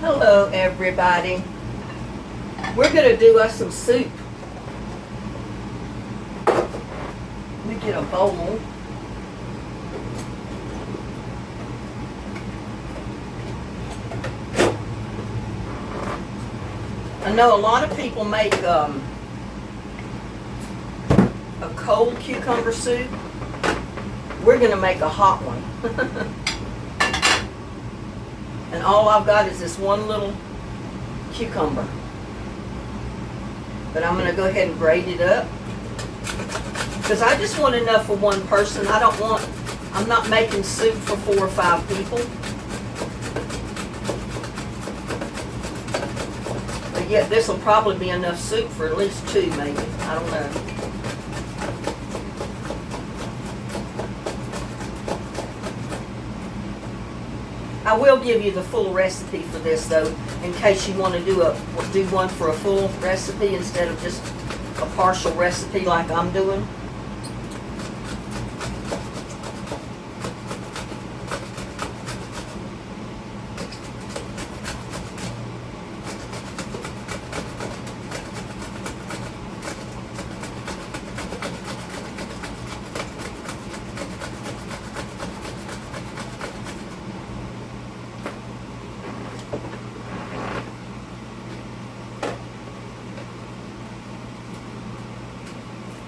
Hello everybody. We're going to do us some soup. Let me get a bowl. I know a lot of people make a cold cucumber soup. We're going to make a hot one. And all I've got is this one little cucumber. But I'm going to go ahead and grate it up. Because I just want enough for one person. I'm not making soup for 4 or 5 people. But yet this will probably be enough soup for at least 2 maybe. I don't know. I will give you the full recipe for this though, in case you want to do one for a full recipe instead of just a partial recipe like I'm doing.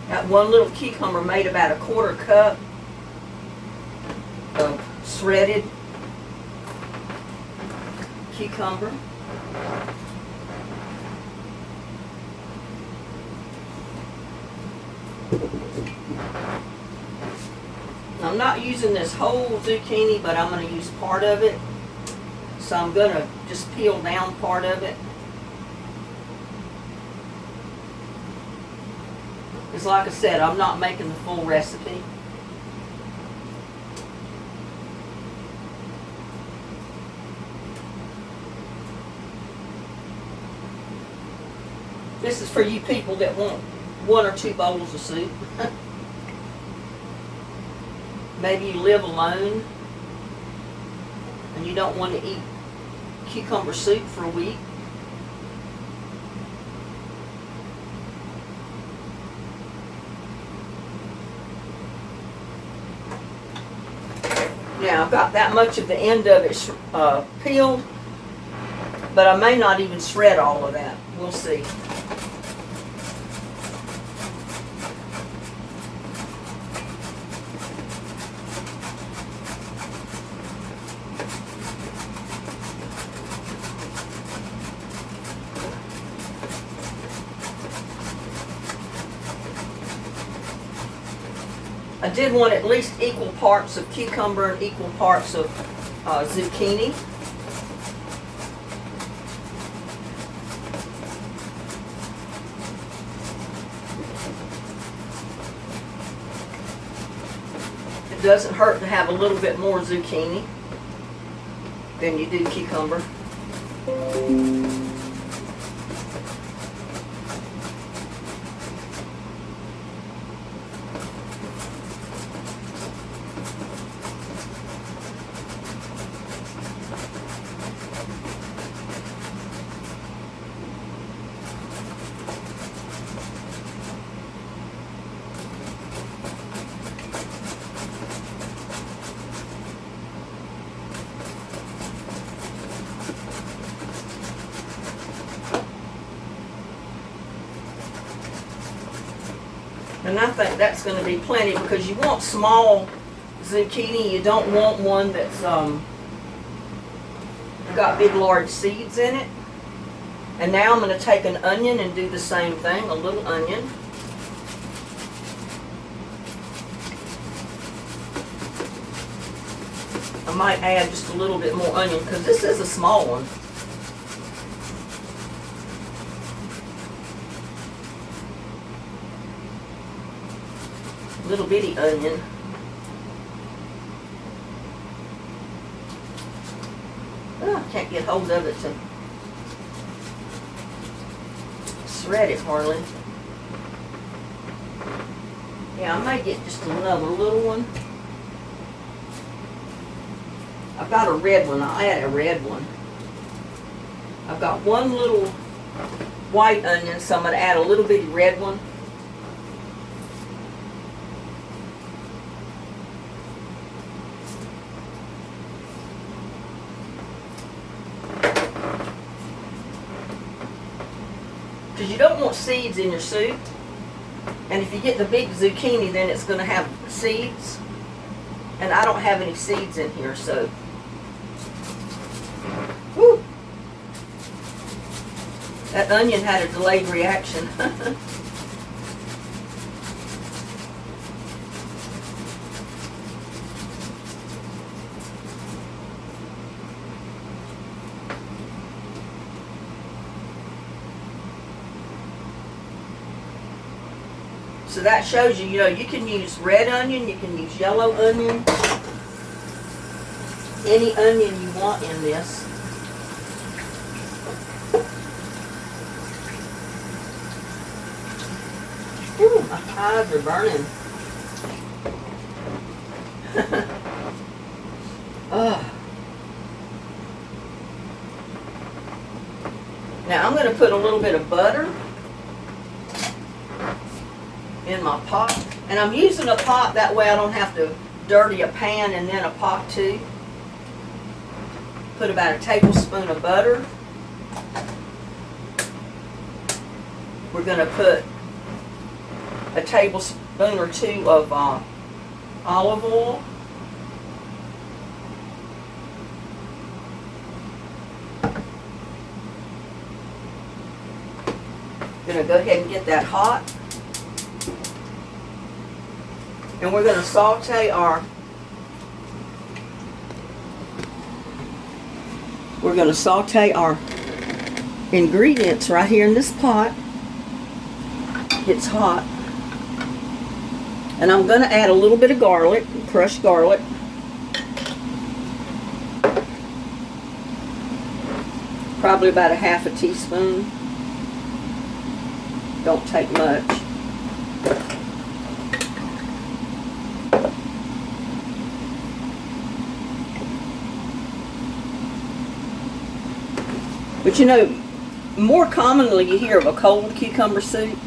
That one little cucumber made about a 1/4 cup of shredded cucumber. I'm not using this whole zucchini, but I'm going to use part of it. So I'm going to just peel down part of it. Because like I said, I'm not making the full recipe. This is for you people that want 1 or 2 bowls of soup. Maybe you live alone and you don't want to eat cucumber soup for a week. Now I've got that much of the end of it peeled, but I may not even shred all of that. We'll see. I did want at least equal parts of cucumber and equal parts of zucchini. It doesn't hurt to have a little bit more zucchini than you do cucumber. And I think that's going to be plenty because you want small zucchini. You don't want one that's got big large seeds in it. And now I'm going to take an onion and do the same thing, a little onion. I might add just a little bit more onion because this is a small one. Little bitty onion. Oh, I can't get hold of it to shred it hardly. Yeah, I may get just another little one. I've got a red one. I'll add a red one. I've got one little white onion, so I'm going to add a little bitty red one. Because you don't want seeds in your soup. And if you get the big zucchini, then it's going to have seeds. And I don't have any seeds in here, so. Whew. That onion had a delayed reaction. So that shows you, you can use red onion, you can use yellow onion, any onion you want in this. Ooh, my eyes are burning. Now I'm going to put a little bit of butter in my pot, and I'm using a pot that way I don't have to dirty a pan and then a pot too. Put about a tablespoon of butter. We're going to put a tablespoon or two of olive oil. Going to go ahead and get that hot. And we're going to saute our ingredients right here in this pot. It's hot. And I'm going to add a little bit of garlic, crushed garlic. Probably about a half a teaspoon. Don't take much. But more commonly you hear of a cold cucumber soup.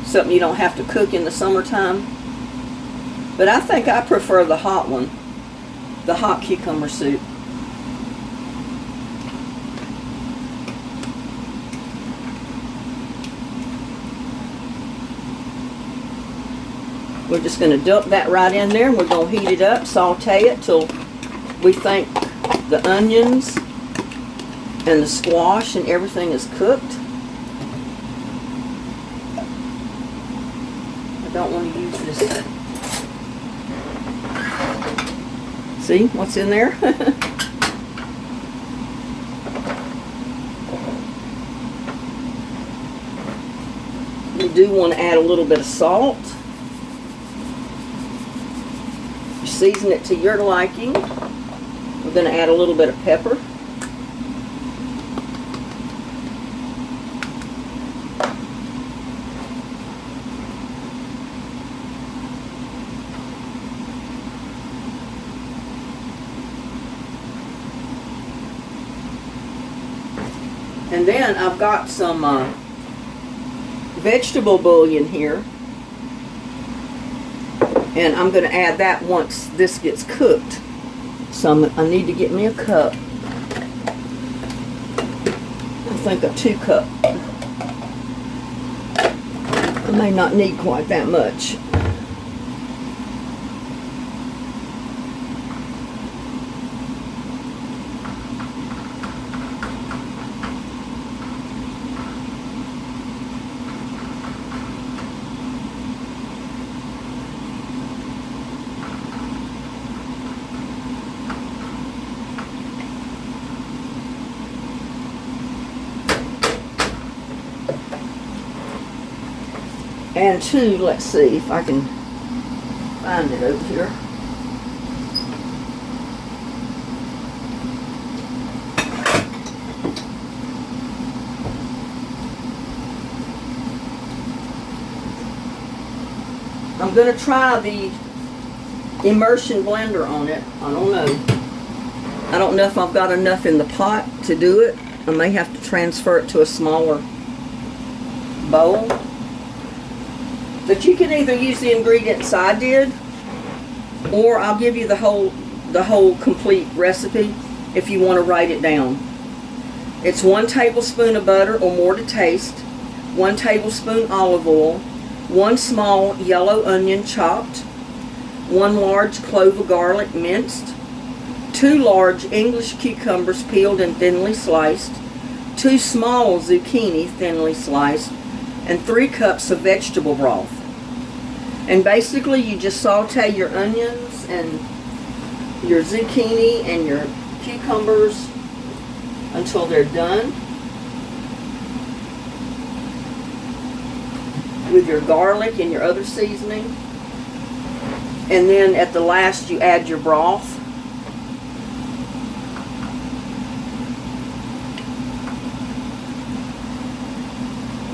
Something you don't have to cook in the summertime. But I think I prefer the hot one. The hot cucumber soup. We're just going to dump that right in there, and we're going to heat it up, saute it till we think the onions and the squash and everything is cooked. I don't want to use this. See what's in there? You do want to add a little bit of salt. You season it to your liking. We're going to add a little bit of pepper. And then I've got some vegetable bouillon here. And I'm going to add that once this gets cooked. So I need to get me a cup. I think a 2 cup. I may not need quite that much. And 2, let's see if I can find it over here. I'm going to try the immersion blender on it. I don't know. I don't know if I've got enough in the pot to do it. I may have to transfer it to a smaller bowl. But you can either use the ingredients I did, or I'll give you the whole complete recipe if you want to write it down. It's 1 tablespoon of butter or more to taste, 1 tablespoon olive oil, 1 small yellow onion chopped, 1 large clove of garlic minced, 2 large English cucumbers peeled and thinly sliced, 2 small zucchini thinly sliced, and 3 cups of vegetable broth. And basically you just saute your onions and your zucchini and your cucumbers until they're done, with your garlic and your other seasoning. And then at the last you add your broth.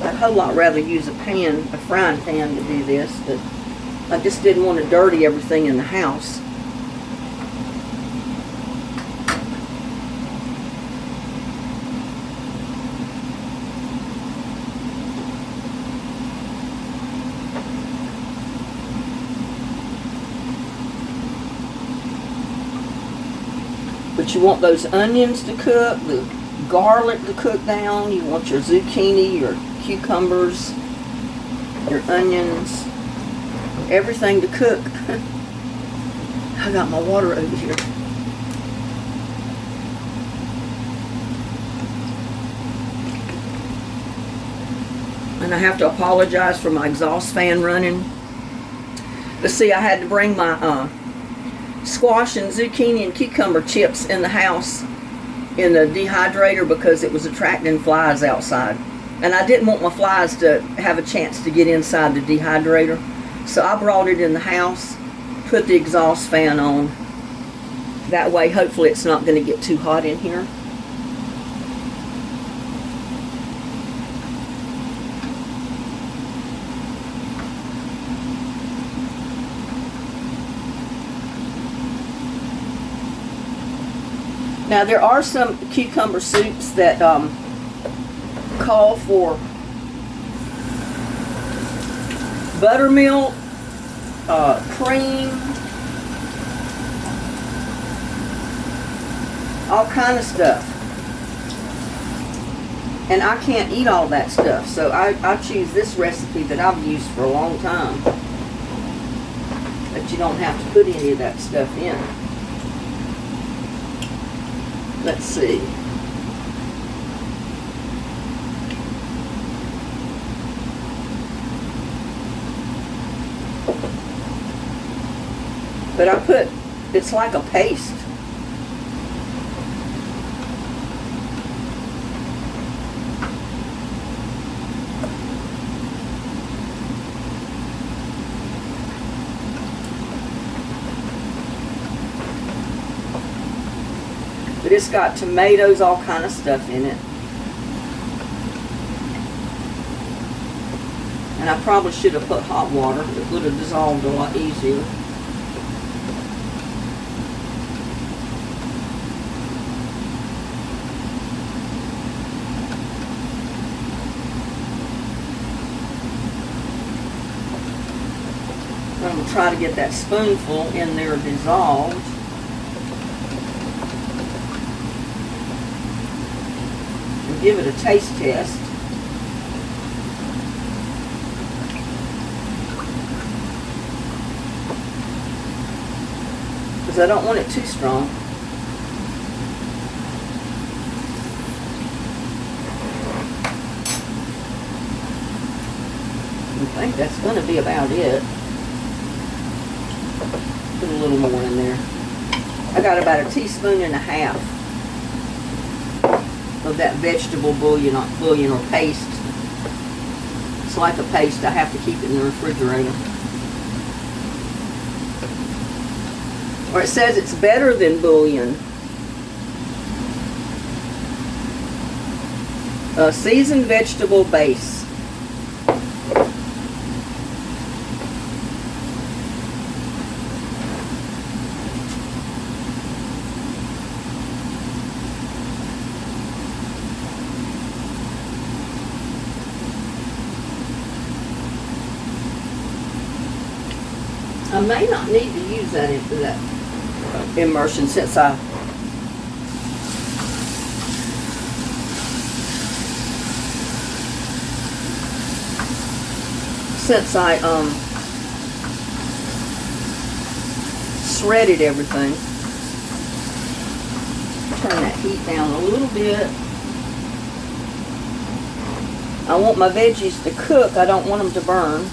I'd a whole lot rather use a frying pan to do this, but I just didn't want to dirty everything in the house. But you want those onions to cook, the garlic to cook down, you want your zucchini, your cucumbers, your onions, everything to cook. I got my water over here. And I have to apologize for my exhaust fan running. But see, I had to bring my squash and zucchini and cucumber chips in the house in the dehydrator because it was attracting flies outside. And I didn't want my flies to have a chance to get inside the dehydrator. So I brought it in the house, put the exhaust fan on. That way, hopefully it's not going to get too hot in here. Now there are some cucumber soups that call for buttermilk, cream, all kind of stuff. And I can't eat all that stuff, so I choose this recipe that I've used for a long time. But you don't have to put any of that stuff in. Let's see. But I put, it's like a paste. But it's got tomatoes, all kind of stuff in it. And I probably should have put hot water. It would have dissolved a lot easier. I'm going to try to get that spoonful in there dissolved. Give it a taste test. Because I don't want it too strong. I think that's going to be about it. Put a little more in there. I got about 1.5 teaspoons of that vegetable bouillon or paste. It's like a paste. I have to keep it in the refrigerator. Or it says it's better than bouillon. A seasoned vegetable base. may not need to use that immersion since I shredded everything. Turn that heat down a little bit. I want my veggies to cook. I don't want them to burn.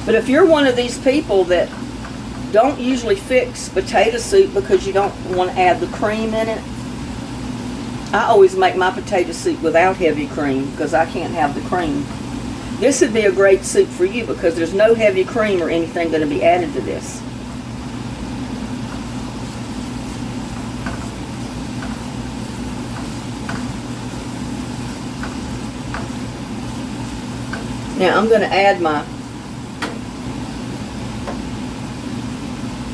But if you're one of these people that don't usually fix potato soup because you don't want to add the cream in it, I always make my potato soup without heavy cream because I can't have the cream. This would be a great soup for you because there's no heavy cream or anything going to be added to this. Now I'm going to add my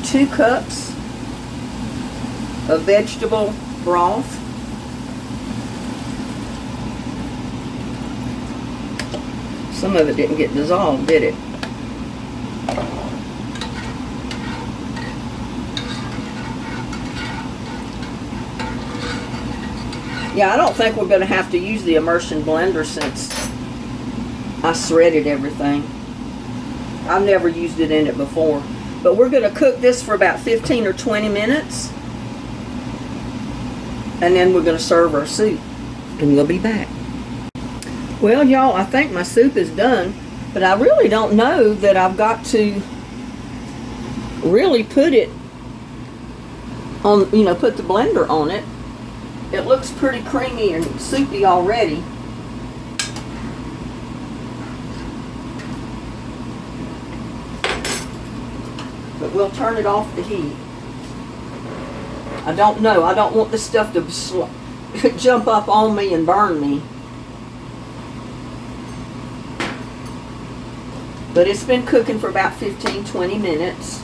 2 cups of vegetable broth. Some of it didn't get dissolved, did it? Yeah, I don't think we're going to have to use the immersion blender since I shredded everything. I've never used it in it before. But we're going to cook this for about 15 or 20 minutes. And then we're going to serve our soup. And we'll be back. Well, y'all, I think my soup is done. But I really don't know that I've got to really put it on, you know, put the blender on it. It looks pretty creamy and soupy already. But we'll turn it off the heat. I don't know. I don't want this stuff to jump up on me and burn me. But it's been cooking for about 15-20 minutes.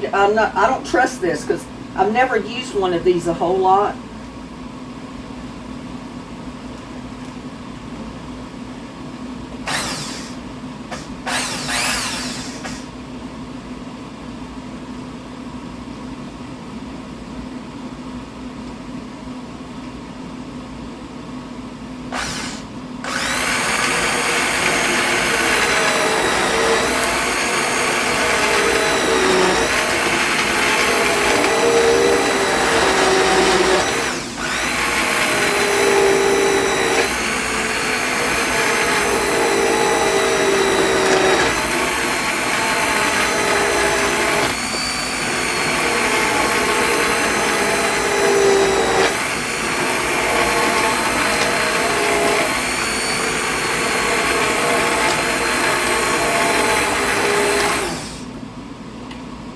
I don't trust this because I've never used one of these a whole lot.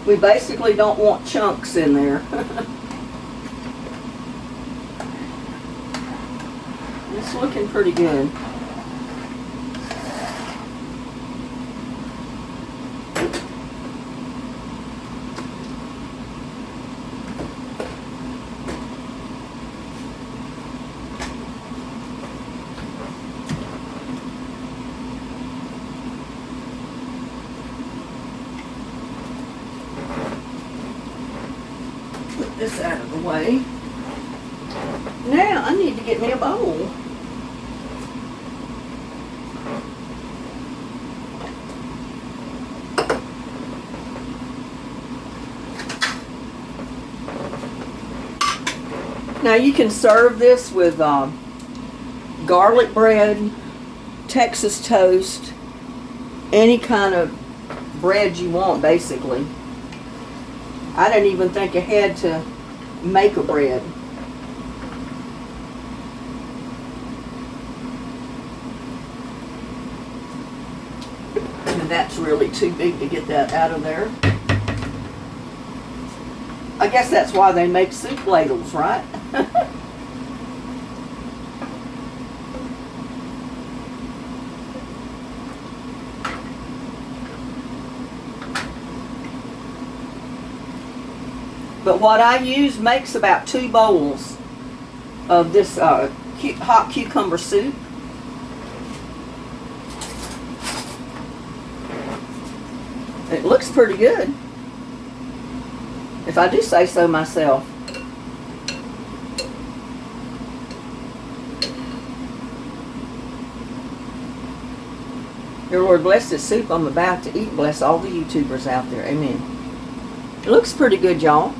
We basically don't want chunks in there. It's looking pretty good. This out of the way. Now I need to get me a bowl. Now you can serve this with garlic bread, Texas toast, any kind of bread you want basically. I didn't even think ahead to make a bread. really too big to get that out of there. I guess that's why they make soup ladles, right? But what I use makes about 2 bowls of this hot cucumber soup. It looks pretty good, if I do say so myself. Dear Lord, bless this soup I'm about to eat. Bless all the YouTubers out there. Amen. It looks pretty good, y'all.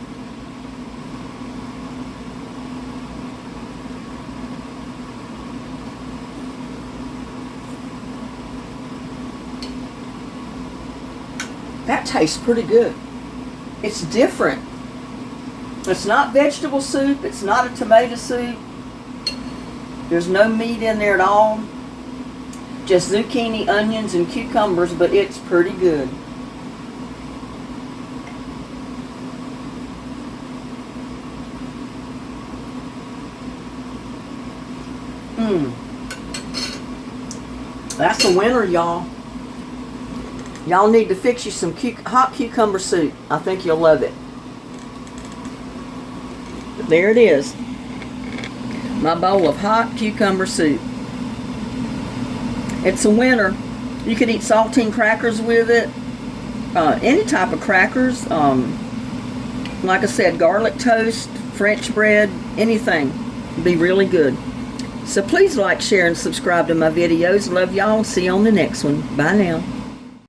That tastes pretty good. It's different. It's not vegetable soup. It's not a tomato soup. There's no meat in there at all. Just zucchini, onions, and cucumbers, but it's pretty good. That's a winner, y'all. Y'all need to fix you some hot cucumber soup. I think you'll love it. But there it is. My bowl of hot cucumber soup. It's a winner. You could eat saltine crackers with it. Any type of crackers. Like I said, garlic toast, French bread, anything. It'd be really good. So please like, share, and subscribe to my videos. Love y'all. See you on the next one. Bye now.